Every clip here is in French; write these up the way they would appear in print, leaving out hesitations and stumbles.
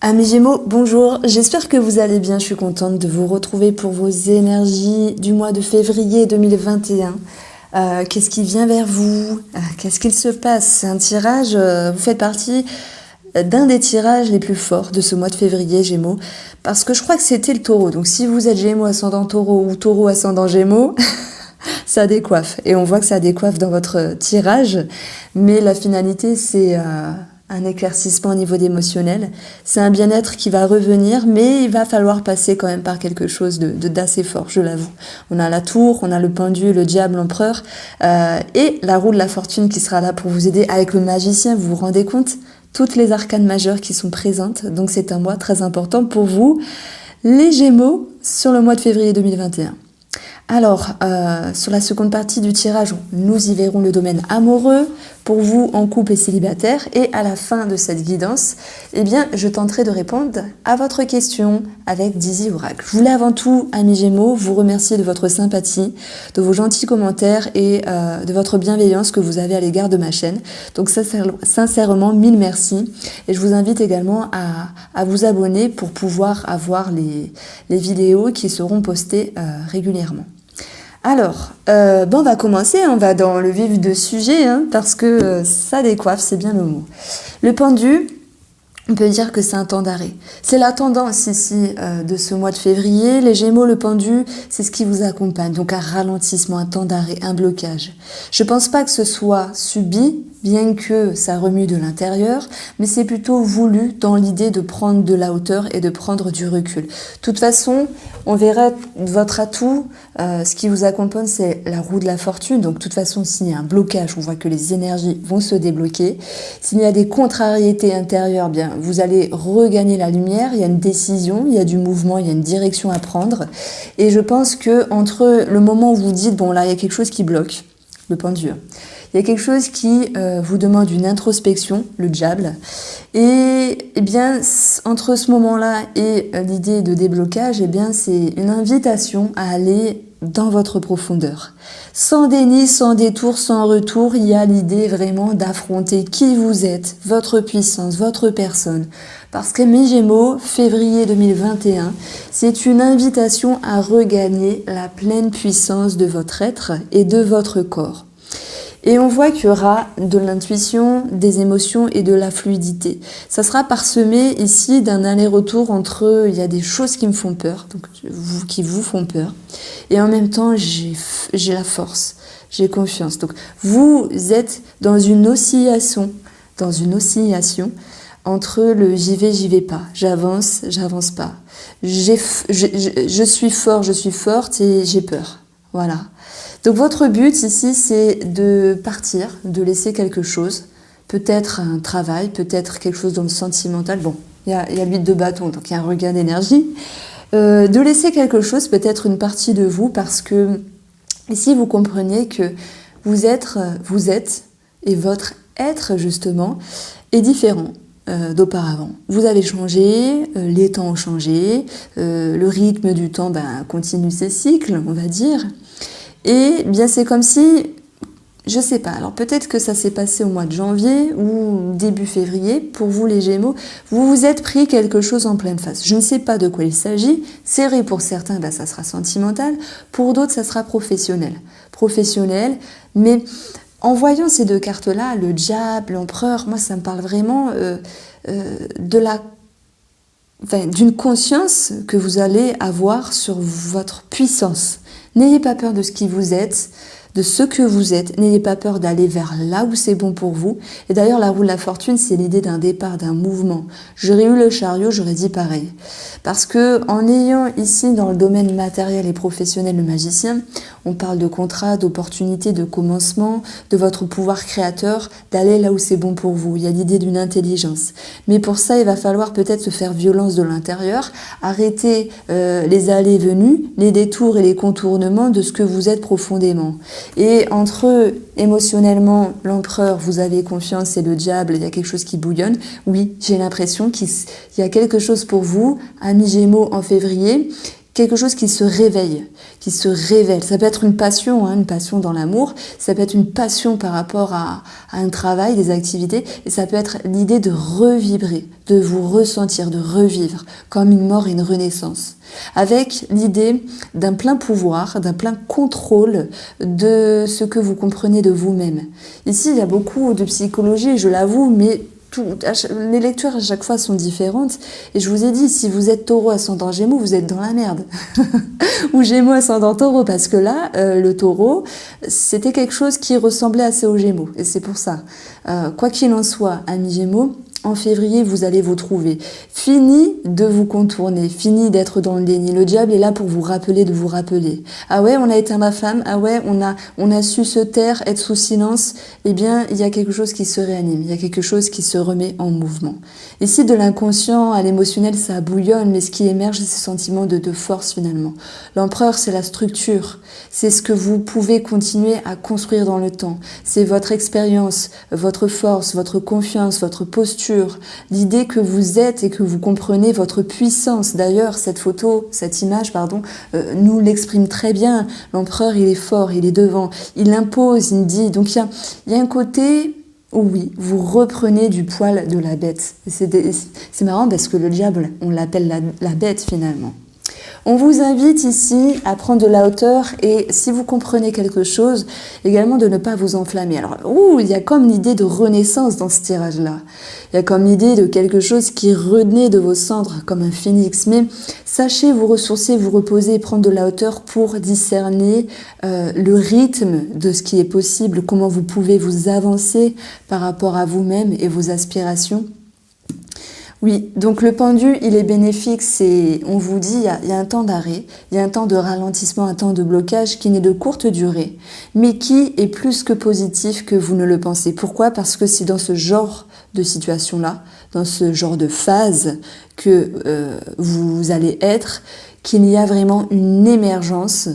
Amis Gémeaux, bonjour, j'espère que vous allez bien, je suis contente de vous retrouver pour vos énergies du mois de février 2021. Qu'est-ce qui vient vers vous? Qu'est-ce qu'il se passe? C'est un tirage, vous faites partie d'un des tirages les plus forts de ce mois de février Gémeaux, parce que je crois que c'était le taureau, donc si vous êtes Gémeaux ascendant taureau ou taureau ascendant Gémeaux, ça décoiffe, et on voit que ça décoiffe dans votre tirage, mais la finalité c'est... un éclaircissement au niveau d'émotionnel. C'est un bien-être qui va revenir, mais il va falloir passer quand même par quelque chose d'assez fort, je l'avoue. On a la tour, on a le pendu, le diable, l'empereur, et la roue de la fortune qui sera là pour vous aider avec le magicien, vous vous rendez compte? Toutes les arcanes majeures qui sont présentes, donc c'est un mois très important pour vous, les Gémeaux, sur le mois de février 2021. Alors, sur la seconde partie du tirage, nous y verrons le domaine amoureux, pour vous en couple et célibataire, et à la fin de cette guidance, eh bien, je tenterai de répondre à votre question avec Dizzy Oracle. Je voulais avant tout, amis Gémeaux, vous remercier de votre sympathie, de vos gentils commentaires et de votre bienveillance que vous avez à l'égard de ma chaîne. Donc sincèrement, mille merci. Et je vous invite également à vous abonner pour pouvoir avoir les vidéos qui seront postées régulièrement. Alors, on va commencer, on va dans le vif du sujet, parce que ça décoiffe, c'est bien le mot. Le pendu, on peut dire que c'est un temps d'arrêt. C'est la tendance ici de ce mois de février. Les Gémeaux, le pendu, c'est ce qui vous accompagne. Donc un ralentissement, un temps d'arrêt, un blocage. Je pense pas que ce soit subi, bien que ça remue de l'intérieur, mais c'est plutôt voulu dans l'idée de prendre de la hauteur et de prendre du recul. De toute façon, on verra votre atout, ce qui vous accompagne, c'est la roue de la fortune. Donc de toute façon, s'il y a un blocage, on voit que les énergies vont se débloquer. S'il y a des contrariétés intérieures, bien, vous allez regagner la lumière, il y a une décision, il y a du mouvement, il y a une direction à prendre. Et je pense que entre le moment où vous dites, bon là, il y a quelque chose qui bloque, le pendu, il y a quelque chose qui vous demande une introspection, le diable. Et eh bien, entre ce moment-là et l'idée de déblocage, eh bien, c'est une invitation à aller dans votre profondeur. Sans déni, sans détour, sans retour, il y a l'idée vraiment d'affronter qui vous êtes, votre puissance, votre personne. Parce que mes Gémeaux, février 2021, c'est une invitation à regagner la pleine puissance de votre être et de votre corps. Et on voit qu'il y aura de l'intuition, des émotions et de la fluidité. Ça sera parsemé ici d'un aller-retour entre il y a des choses qui me font peur, donc qui vous font peur, et en même temps j'ai la force, j'ai confiance. Donc vous êtes dans une oscillation entre le j'y vais pas, j'avance pas, je suis fort, je suis forte et j'ai peur. Voilà. Donc votre but ici, c'est de partir, de laisser quelque chose, peut-être un travail, peut-être quelque chose dans le sentimental. Bon, il y a l'huile de bâton, donc il y a un regain d'énergie. De laisser quelque chose, peut-être une partie de vous, parce que ici vous comprenez que vous êtes, et votre être justement, est différent d'auparavant. Vous avez changé, les temps ont changé, le rythme du temps continue ses cycles, on va dire. Et bien c'est comme si, je sais pas, alors peut-être que ça s'est passé au mois de janvier ou début février, pour vous les Gémeaux, vous vous êtes pris quelque chose en pleine face. Je ne sais pas de quoi il s'agit, c'est vrai pour certains, ça sera sentimental, pour d'autres ça sera professionnel. Mais en voyant ces deux cartes-là, le diable, l'empereur, moi ça me parle vraiment d'une conscience que vous allez avoir sur votre puissance. N'ayez pas peur de ce qui vous êtes, de ce que vous êtes. N'ayez pas peur d'aller vers là où c'est bon pour vous. Et d'ailleurs, la roue de la fortune, c'est l'idée d'un départ, d'un mouvement. J'aurais eu le chariot, j'aurais dit pareil. Parce que en ayant ici, dans le domaine matériel et professionnel, le magicien, on parle de contrat, d'opportunité, de commencement, de votre pouvoir créateur, d'aller là où c'est bon pour vous. Il y a l'idée d'une intelligence. Mais pour ça, il va falloir peut-être se faire violence de l'intérieur, arrêter les allées et venues, les détours et les contournements de ce que vous êtes profondément. Et entre émotionnellement, l'empereur, vous avez confiance, et le diable, il y a quelque chose qui bouillonne. Oui, j'ai l'impression qu'il y a quelque chose pour vous, amis Gémeaux en février, quelque chose qui se réveille, qui se révèle. Ça peut être une passion, hein, une passion dans l'amour, ça peut être une passion par rapport à un travail, des activités, et ça peut être l'idée de revibrer, de vous ressentir, de revivre, comme une mort et une renaissance. Avec l'idée d'un plein pouvoir, d'un plein contrôle de ce que vous comprenez de vous-même. Ici, il y a beaucoup de psychologie, je l'avoue, mais les lectures à chaque fois sont différentes. Et je vous ai dit, si vous êtes taureau ascendant gémeaux, vous êtes dans la merde. Ou gémeaux ascendant taureau, parce que là, le taureau, c'était quelque chose qui ressemblait assez aux gémeaux. Et c'est pour ça. Quoi qu'il en soit, amis gémeaux, en février, vous allez vous trouver. Fini de vous contourner, fini d'être dans le déni. Le diable est là pour vous rappeler de vous rappeler. Ah ouais, on a éteint la flamme, ah ouais, on a su se taire, être sous silence. Eh bien, il y a quelque chose qui se réanime, il y a quelque chose qui se remet en mouvement. Ici, de l'inconscient à l'émotionnel, ça bouillonne, mais ce qui émerge, c'est ce sentiment de force finalement. L'empereur, c'est la structure, c'est ce que vous pouvez continuer à construire dans le temps. C'est votre expérience, votre force, votre confiance, votre posture, l'idée que vous êtes et que vous comprenez votre puissance. D'ailleurs, cette image, nous l'exprime très bien. L'empereur, il est fort, il est devant, il impose, il dit. Donc il y a un côté où oui, vous reprenez du poil de la bête. C'est marrant parce que le diable, on l'appelle la bête finalement. On vous invite ici à prendre de la hauteur et si vous comprenez quelque chose, également de ne pas vous enflammer. Alors, il y a comme l'idée de renaissance dans ce tirage-là. Il y a comme l'idée de quelque chose qui renaît de vos cendres comme un phénix. Mais sachez vous ressourcer, vous reposer et prendre de la hauteur pour discerner le rythme de ce qui est possible, comment vous pouvez vous avancer par rapport à vous-même et vos aspirations. Oui, donc le pendu, il est bénéfique, on vous dit, il y a un temps d'arrêt, il y a un temps de ralentissement, un temps de blocage qui n'est de courte durée, mais qui est plus que positif que vous ne le pensez. Pourquoi ? Parce que c'est dans ce genre de situation-là, dans ce genre de phase que vous allez être, qu'il y a vraiment une émergence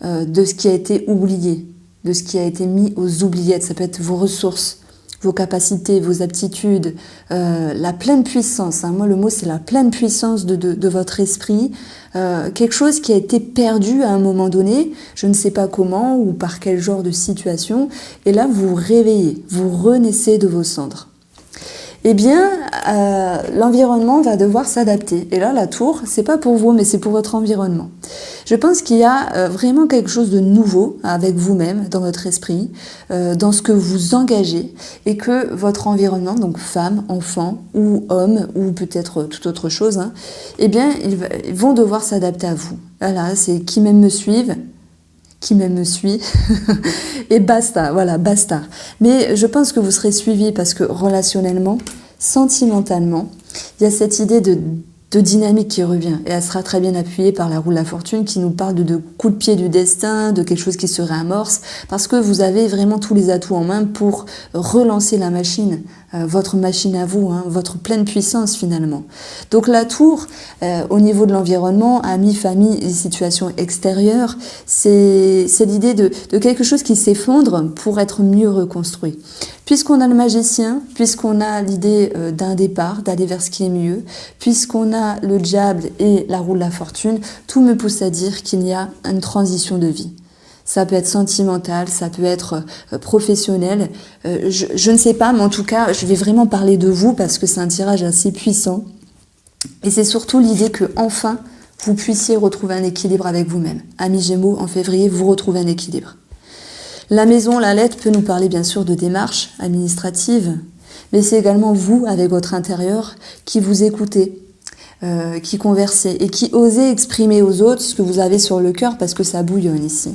de ce qui a été oublié, de ce qui a été mis aux oubliettes. Ça peut être vos ressources, vos capacités, vos aptitudes, la pleine puissance. Moi, le mot, c'est la pleine puissance de votre esprit. Quelque chose qui a été perdu à un moment donné, je ne sais pas comment ou par quel genre de situation. Et là, vous vous réveillez, vous renaissez de vos cendres. Eh bien, l'environnement va devoir s'adapter. Et là, la tour, c'est pas pour vous, mais c'est pour votre environnement. Je pense qu'il y a vraiment quelque chose de nouveau avec vous-même, dans votre esprit, dans ce que vous engagez, et que votre environnement, donc femme, enfant ou homme, ou peut-être toute autre chose, eh bien, ils vont devoir s'adapter à vous. Voilà, c'est qui m'aime me suive. Qui même me suit, et basta, voilà, basta. Mais je pense que vous serez suivis parce que relationnellement, sentimentalement, il y a cette idée de dynamique qui revient et elle sera très bien appuyée par la roue de la fortune qui nous parle de coups de pied du destin, de quelque chose qui se réamorce parce que vous avez vraiment tous les atouts en main pour relancer la machine, votre machine à vous, votre pleine puissance finalement. Donc la tour, au niveau de l'environnement, amis, famille et situations extérieures, c'est l'idée de quelque chose qui s'effondre pour être mieux reconstruit. Puisqu'on a le magicien, puisqu'on a l'idée d'un départ, d'aller vers ce qui est mieux, puisqu'on a le diable et la roue de la fortune, tout me pousse à dire qu'il y a une transition de vie. Ça peut être sentimental, ça peut être professionnel. Je ne sais pas, mais en tout cas, je vais vraiment parler de vous parce que c'est un tirage assez puissant. Et c'est surtout l'idée que enfin vous puissiez retrouver un équilibre avec vous-même. Amis Gémeaux, en février, vous retrouvez un équilibre. La maison, la lettre peut nous parler bien sûr de démarches administratives, mais c'est également vous, avec votre intérieur, qui vous écoutez, qui conversez et qui osez exprimer aux autres ce que vous avez sur le cœur parce que ça bouillonne ici.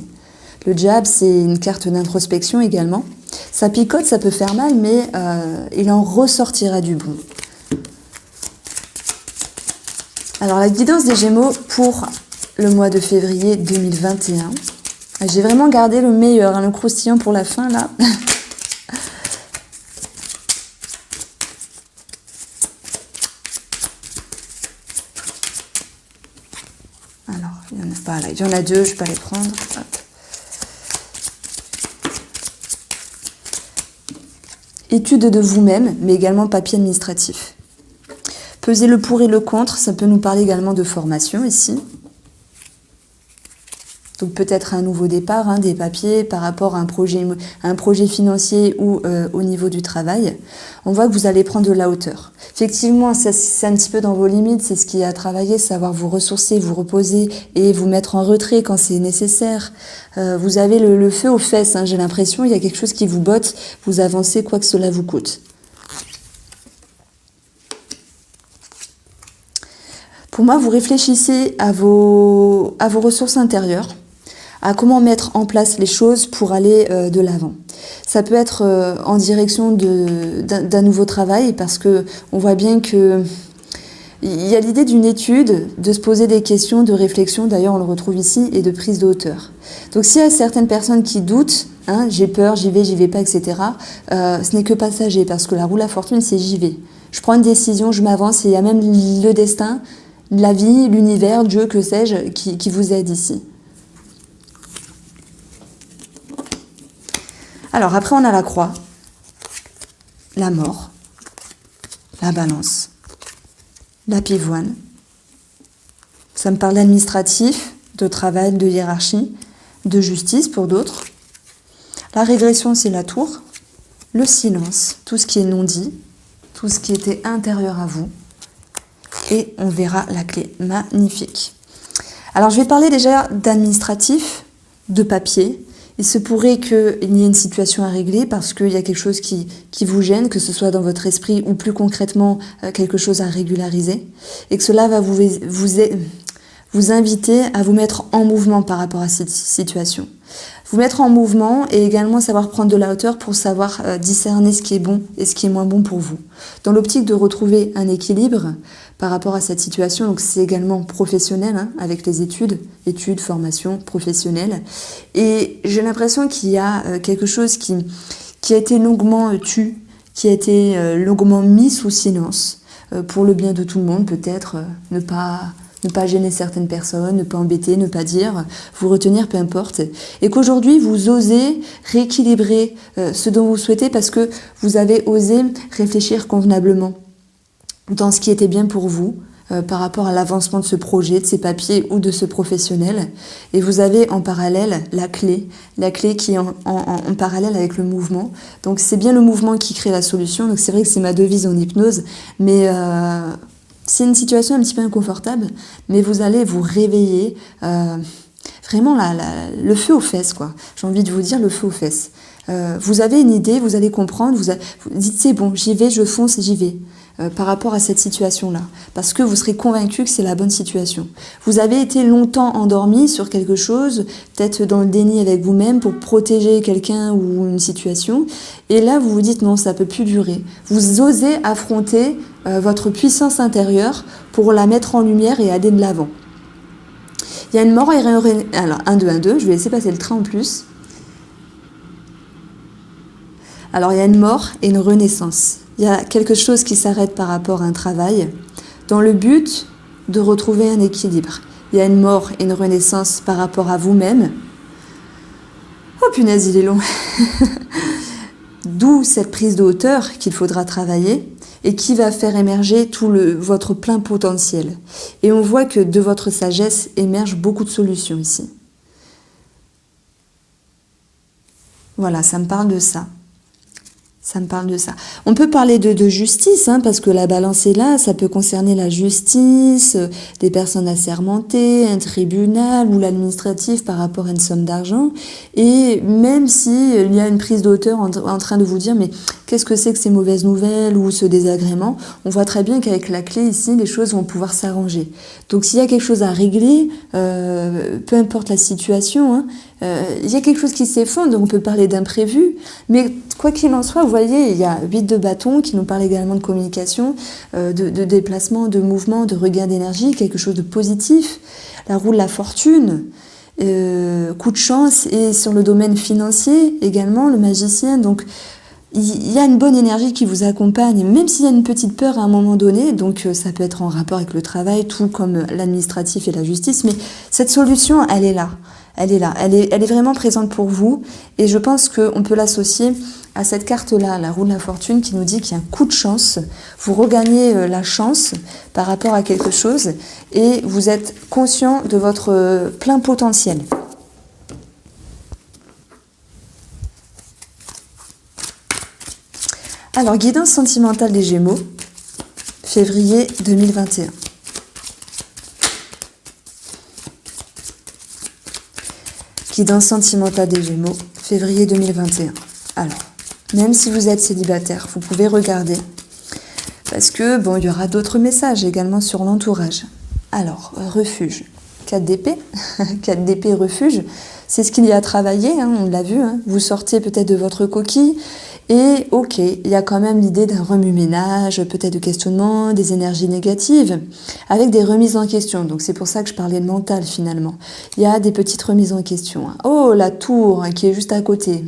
Le diable, c'est une carte d'introspection également. Ça picote, ça peut faire mal, mais il en ressortira du bon. Alors la guidance des Gémeaux pour le mois de février 2021. J'ai vraiment gardé le meilleur, le croustillant pour la fin là. Alors, il n'y en a pas là, il y en a deux, je ne vais pas les prendre. Hop. Étude de vous-même, mais également papier administratif. Peser le pour et le contre, ça peut nous parler également de formation ici. Donc peut-être un nouveau départ, hein, des papiers par rapport à un projet financier ou au niveau du travail. On voit que vous allez prendre de la hauteur. Effectivement, c'est un petit peu dans vos limites, c'est ce qui est à travailler, savoir vous ressourcer, vous reposer et vous mettre en retrait quand c'est nécessaire. Vous avez le feu aux fesses, hein, j'ai l'impression, il y a quelque chose qui vous botte, vous avancez quoi que cela vous coûte. Pour moi, vous réfléchissez à vos ressources intérieures, à comment mettre en place les choses pour aller de l'avant. Ça peut être en direction d'un nouveau travail parce que on voit bien que il y a l'idée d'une étude, de se poser des questions, de réflexion, d'ailleurs on le retrouve ici, et de prise de hauteur. Donc s'il y a certaines personnes qui doutent, hein, j'ai peur, j'y vais pas, etc., ce n'est que passager parce que la roue de la fortune, c'est j'y vais. Je prends une décision, je m'avance et il y a même le destin, la vie, l'univers, Dieu, que sais-je, qui vous aide ici. Alors après, on a la croix, la mort, la balance, la pivoine. Ça me parle d'administratif, de travail, de hiérarchie, de justice pour d'autres. La régression, c'est la tour. Le silence, tout ce qui est non dit, tout ce qui était intérieur à vous. Et on verra la clé. Magnifique. Alors, je vais parler déjà d'administratif, de papier. Il se pourrait qu'il y ait une situation à régler parce qu'il y a quelque chose qui vous gêne, que ce soit dans votre esprit ou plus concrètement quelque chose à régulariser. Et que cela va vous inviter à vous mettre en mouvement par rapport à cette situation. Vous mettre en mouvement et également savoir prendre de la hauteur pour savoir discerner ce qui est bon et ce qui est moins bon pour vous. Dans l'optique de retrouver un équilibre par rapport à cette situation, donc c'est également professionnel, hein, avec les études, formation professionnelle. Et j'ai l'impression qu'il y a quelque chose qui a été longuement tu, qui a été longuement mis sous silence, pour le bien de tout le monde, peut-être ne pas gêner certaines personnes, ne pas embêter, ne pas dire, vous retenir, peu importe. Et qu'aujourd'hui, vous osez rééquilibrer ce dont vous souhaitez parce que vous avez osé réfléchir convenablement dans ce qui était bien pour vous par rapport à l'avancement de ce projet, de ces papiers ou de ce professionnel. Et vous avez en parallèle la clé qui est en parallèle avec le mouvement. Donc c'est bien le mouvement qui crée la solution. Donc c'est vrai que c'est ma devise en hypnose, mais c'est une situation un petit peu inconfortable, mais vous allez vous réveiller, vraiment le feu aux fesses, quoi. J'ai envie de vous dire le feu aux fesses. Vous avez une idée, vous allez comprendre, vous dites c'est bon, j'y vais, je fonce, j'y vais. Par rapport à cette situation-là, parce que vous serez convaincu que c'est la bonne situation. Vous avez été longtemps endormi sur quelque chose, peut-être dans le déni avec vous-même pour protéger quelqu'un ou une situation, et là vous vous dites non, ça peut plus durer. Vous osez affronter votre puissance intérieure pour la mettre en lumière et aller de l'avant. Il y a une mort et alors 1, 2, 1, 2, je vais laisser passer le train en plus. Alors il y a une mort et une renaissance. Il y a quelque chose qui s'arrête par rapport à un travail dans le but de retrouver un équilibre. Il y a une mort et une renaissance par rapport à vous-même. Oh punaise, il est long. D'où cette prise de hauteur qu'il faudra travailler et qui va faire émerger tout votre plein potentiel. Et on voit que de votre sagesse émergent beaucoup de solutions ici. Voilà, ça me parle de ça. Ça me parle de ça. On peut parler de justice, hein, parce que la balance est là, ça peut concerner la justice, des personnes assermentées, un tribunal ou l'administratif par rapport à une somme d'argent. Et même s'il y a une prise de hauteur en train de vous dire mais qu'est-ce que c'est que ces mauvaises nouvelles ou ce désagrément, on voit très bien qu'avec la clé ici, les choses vont pouvoir s'arranger. Donc s'il y a quelque chose à régler, peu importe la situation, hein, il y a quelque chose qui s'effondre, donc on peut parler d'imprévu, mais quoi qu'il en soit, vous voyez, il y a 8 de bâton qui nous parle également de communication, de déplacement, de mouvement, de regain d'énergie, quelque chose de positif. La roue de la fortune, coup de chance, et sur le domaine financier également, le magicien, donc il y a une bonne énergie qui vous accompagne, même s'il y a une petite peur à un moment donné, donc ça peut être en rapport avec le travail, tout comme l'administratif et la justice, mais cette solution, elle est là. Elle est là, elle est vraiment présente pour vous et je pense qu'on peut l'associer à cette carte-là, la roue de la fortune qui nous dit qu'il y a un coup de chance, vous regagnez la chance par rapport à quelque chose et vous êtes conscient de votre plein potentiel. Alors, guidance sentimentale des Gémeaux, février 2021. Guidance sentimentale des Gémeaux, février 2021. Alors, même si vous êtes célibataire, vous pouvez regarder. Parce que, bon, il y aura d'autres messages également sur l'entourage. Alors, refuge. 4 d'épée. 4 d'épée, refuge. C'est ce qu'il y a à travailler, hein, on l'a vu. Hein. Vous sortez peut-être de votre coquille. Et ok, il y a quand même l'idée d'un remue-ménage, peut-être de questionnement, des énergies négatives, avec des remises en question. Donc c'est pour ça que je parlais de mental finalement. Il y a des petites remises en question. Hein. Oh, la tour hein, qui est juste à côté.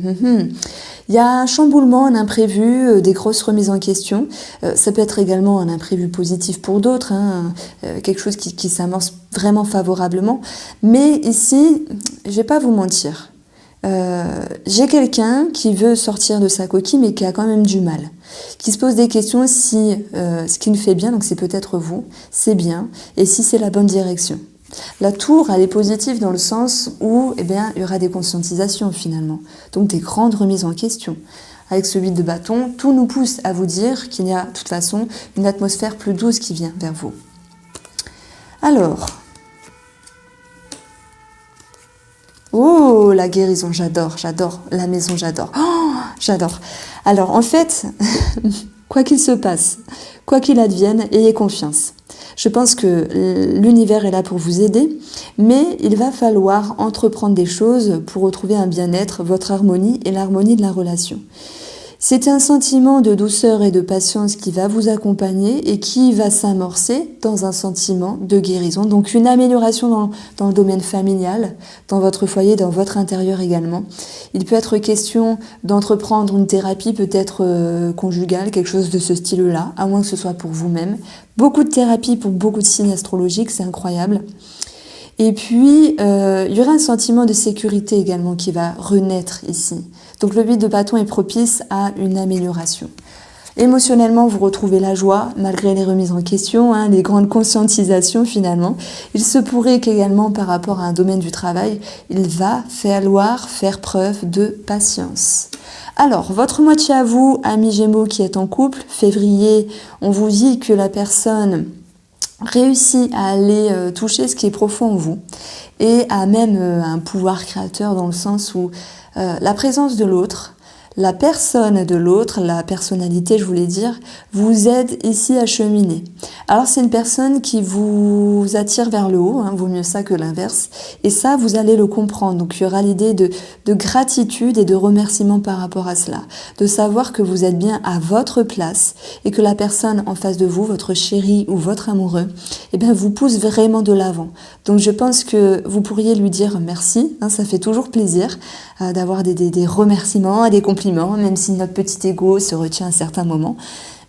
Il y a un chamboulement, un imprévu, des grosses remises en question. Ça peut être également un imprévu positif pour d'autres, hein, quelque chose qui s'amorce vraiment favorablement. Mais ici, je vais pas vous mentir. J'ai quelqu'un qui veut sortir de sa coquille mais qui a quand même du mal, qui se pose des questions si ce qu'il fait bien, donc c'est peut-être vous, c'est bien, et si c'est la bonne direction. La tour, elle est positive dans le sens où il y aura des conscientisations finalement, donc des grandes remises en question. Avec ce 8 de bâton, tout nous pousse à vous dire qu'il y a de toute façon une atmosphère plus douce qui vient vers vous. Alors, oh, la guérison, j'adore, la maison, j'adore, oh, j'adore. Alors, en fait, quoi qu'il se passe, quoi qu'il advienne, ayez confiance. Je pense que l'univers est là pour vous aider, mais il va falloir entreprendre des choses pour retrouver un bien-être, votre harmonie et l'harmonie de la relation. C'est un sentiment de douceur et de patience qui va vous accompagner et qui va s'amorcer dans un sentiment de guérison. Donc une amélioration dans le domaine familial, dans votre foyer, dans votre intérieur également. Il peut être question d'entreprendre une thérapie peut-être conjugale, quelque chose de ce style-là, à moins que ce soit pour vous-même. Beaucoup de thérapie pour beaucoup de signes astrologiques, c'est incroyable. Et puis, il y aura un sentiment de sécurité également qui va renaître ici. Donc le 8 de bâton est propice à une amélioration. Émotionnellement, vous retrouvez la joie, malgré les remises en question, hein, les grandes conscientisations finalement. Il se pourrait qu'également par rapport à un domaine du travail, il va falloir faire preuve de patience. Alors, votre moitié à vous, ami Gémeaux qui est en couple, février, on vous dit que la personne réussit à aller toucher ce qui est profond en vous et a même un pouvoir créateur dans le sens où la présence de l'autre, la personne de l'autre, la personnalité, je voulais dire, vous aide ici à cheminer. Alors c'est une personne qui vous attire vers le haut, hein, vaut mieux ça que l'inverse, et ça vous allez le comprendre. Donc il y aura l'idée de gratitude et de remerciement par rapport à cela, de savoir que vous êtes bien à votre place et que la personne en face de vous, votre chéri ou votre amoureux, vous pousse vraiment de l'avant. Donc je pense que vous pourriez lui dire merci, hein, ça fait toujours plaisir d'avoir des remerciements et des compliments, même si notre petit ego se retient à certains moments.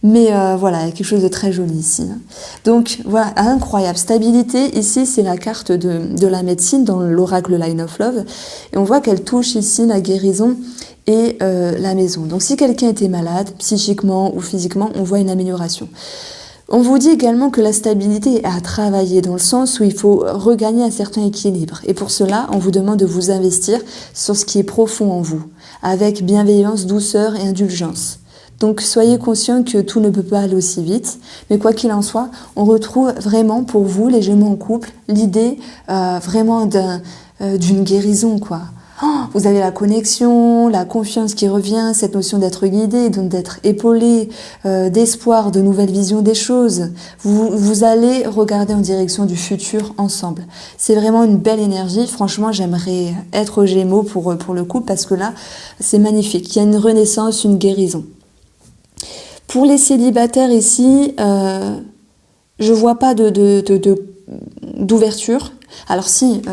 Mais voilà, il y a quelque chose de très joli ici. Hein. Donc voilà, incroyable. Stabilité, ici c'est la carte de la médecine dans l'oracle Line of Love. Et on voit qu'elle touche ici la guérison et la maison. Donc si quelqu'un était malade, psychiquement ou physiquement, on voit une amélioration. On vous dit également que la stabilité est à travailler dans le sens où il faut regagner un certain équilibre. Et pour cela, on vous demande de vous investir sur ce qui est profond en vous, avec bienveillance, douceur et indulgence. Donc soyez conscients que tout ne peut pas aller aussi vite, mais quoi qu'il en soit, on retrouve vraiment pour vous, les Gémeaux en couple, l'idée vraiment d'une guérison, quoi. Oh, vous avez la connexion, la confiance qui revient, cette notion d'être guidé, donc d'être épaulé, d'espoir, de nouvelles visions des choses. Vous allez regarder en direction du futur ensemble. C'est vraiment une belle énergie. Franchement, j'aimerais être aux Gémeaux pour le coup parce que là, c'est magnifique. Il y a une renaissance, une guérison. Pour les célibataires ici, je vois pas d'ouverture. Alors si...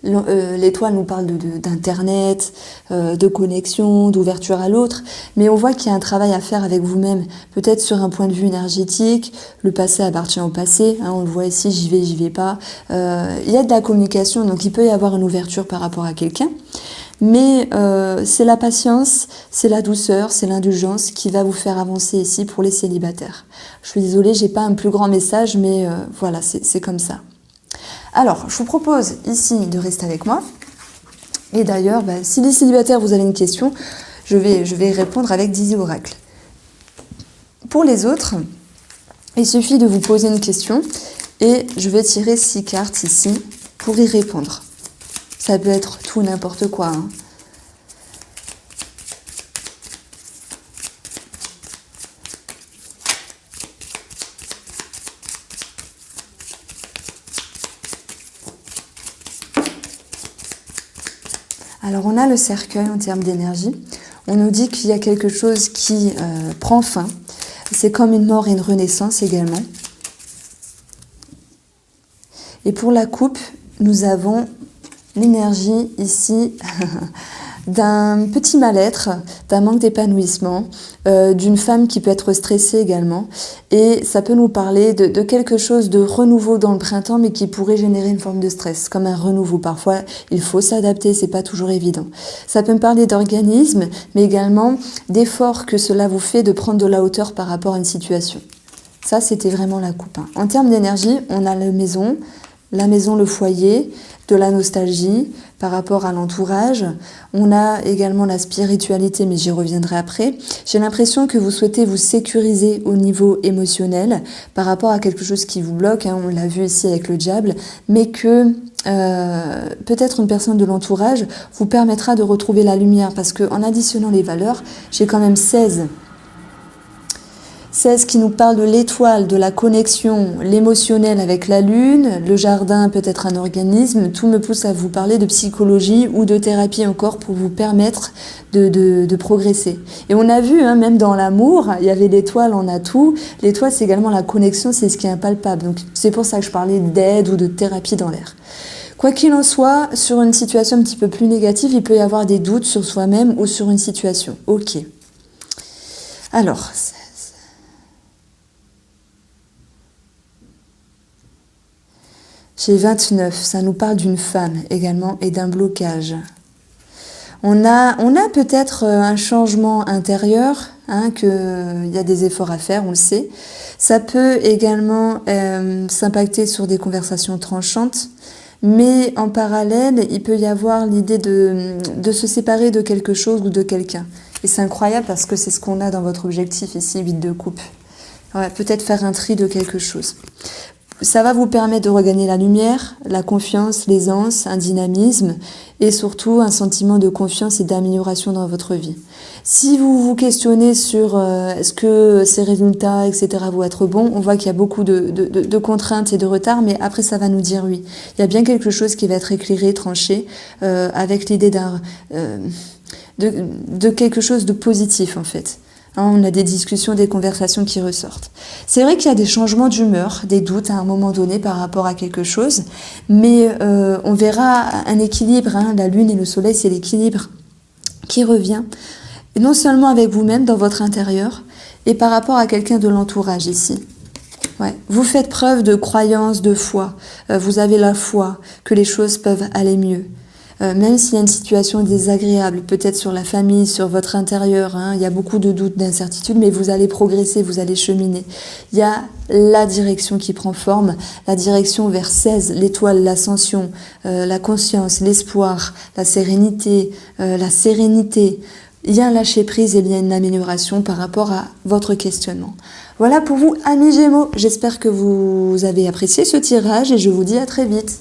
l'étoile nous parle d'internet, de connexion, d'ouverture à l'autre, mais on voit qu'il y a un travail à faire avec vous-même, peut-être sur un point de vue énergétique, le passé appartient au passé, hein, on le voit ici, j'y vais pas, il y a de la communication, donc il peut y avoir une ouverture par rapport à quelqu'un, mais c'est la patience, c'est la douceur, c'est l'indulgence qui va vous faire avancer ici pour les célibataires. Je suis désolée, j'ai pas un plus grand message, mais voilà, c'est comme ça. Alors, je vous propose ici de rester avec moi. Et d'ailleurs, si les célibataires, vous avez une question, je vais répondre avec Dizzy Oracle. Pour les autres, il suffit de vous poser une question et je vais tirer 6 cartes ici pour y répondre. Ça peut être tout n'importe quoi, hein. Alors on a le cercueil en termes d'énergie. On nous dit qu'il y a quelque chose qui prend fin. C'est comme une mort et une renaissance également. Et pour la coupe, nous avons l'énergie ici d'un petit mal-être, d'un manque d'épanouissement, d'une femme qui peut être stressée également. Et ça peut nous parler de quelque chose de renouveau dans le printemps, mais qui pourrait générer une forme de stress, comme un renouveau. Parfois, il faut s'adapter, c'est pas toujours évident. Ça peut me parler d'organisme, mais également d'efforts que cela vous fait de prendre de la hauteur par rapport à une situation. Ça, c'était vraiment la coupe, hein. En termes d'énergie, on a la maison, le foyer, de la nostalgie par rapport à l'entourage. On a également la spiritualité, mais j'y reviendrai après. J'ai l'impression que vous souhaitez vous sécuriser au niveau émotionnel par rapport à quelque chose qui vous bloque, hein, on l'a vu ici avec le diable, mais que peut-être une personne de l'entourage vous permettra de retrouver la lumière, parce qu'en additionnant les valeurs, j'ai quand même 16 qui nous parle de l'étoile, de la connexion, l'émotionnel avec la lune, le jardin peut être un organisme, tout me pousse à vous parler de psychologie ou de thérapie encore pour vous permettre de progresser. Et on a vu, hein, même dans l'amour, il y avait l'étoile, on a tout. L'étoile, c'est également la connexion, c'est ce qui est impalpable. Donc c'est pour ça que je parlais d'aide ou de thérapie dans l'air. Quoi qu'il en soit, sur une situation un petit peu plus négative, il peut y avoir des doutes sur soi-même ou sur une situation. Ok. Alors, j'ai 29, ça nous parle d'une femme également et d'un blocage. On a peut-être un changement intérieur, hein, qu'il y a des efforts à faire, on le sait. Ça peut également s'impacter sur des conversations tranchantes, mais en parallèle, il peut y avoir l'idée de se séparer de quelque chose ou de quelqu'un. Et c'est incroyable parce que c'est ce qu'on a dans votre objectif ici, 8 de coupe. Ouais, peut-être faire un tri de quelque chose. Ça va vous permettre de regagner la lumière, la confiance, l'aisance, un dynamisme et surtout un sentiment de confiance et d'amélioration dans votre vie. Si vous vous questionnez sur est-ce que ces résultats, etc. vont être bons, on voit qu'il y a beaucoup de contraintes et de retard, mais après ça va nous dire oui. Il y a bien quelque chose qui va être éclairé, tranché, avec l'idée de quelque chose de positif en fait. On a des discussions, des conversations qui ressortent. C'est vrai qu'il y a des changements d'humeur, des doutes à un moment donné par rapport à quelque chose, mais on verra un équilibre, hein, la lune et le soleil, c'est l'équilibre qui revient, et non seulement avec vous-même dans votre intérieur, et par rapport à quelqu'un de l'entourage ici. Ouais. Vous faites preuve de croyance, de foi, vous avez la foi que les choses peuvent aller mieux. Même s'il y a une situation désagréable, peut-être sur la famille, sur votre intérieur, hein, il y a beaucoup de doutes, d'incertitudes, mais vous allez progresser, vous allez cheminer. Il y a la direction qui prend forme, la direction vers 16, l'étoile, l'ascension, la conscience, l'espoir, la sérénité, Il y a un lâcher-prise et il y a une amélioration par rapport à votre questionnement. Voilà pour vous, amis Gémeaux. J'espère que vous avez apprécié ce tirage et je vous dis à très vite.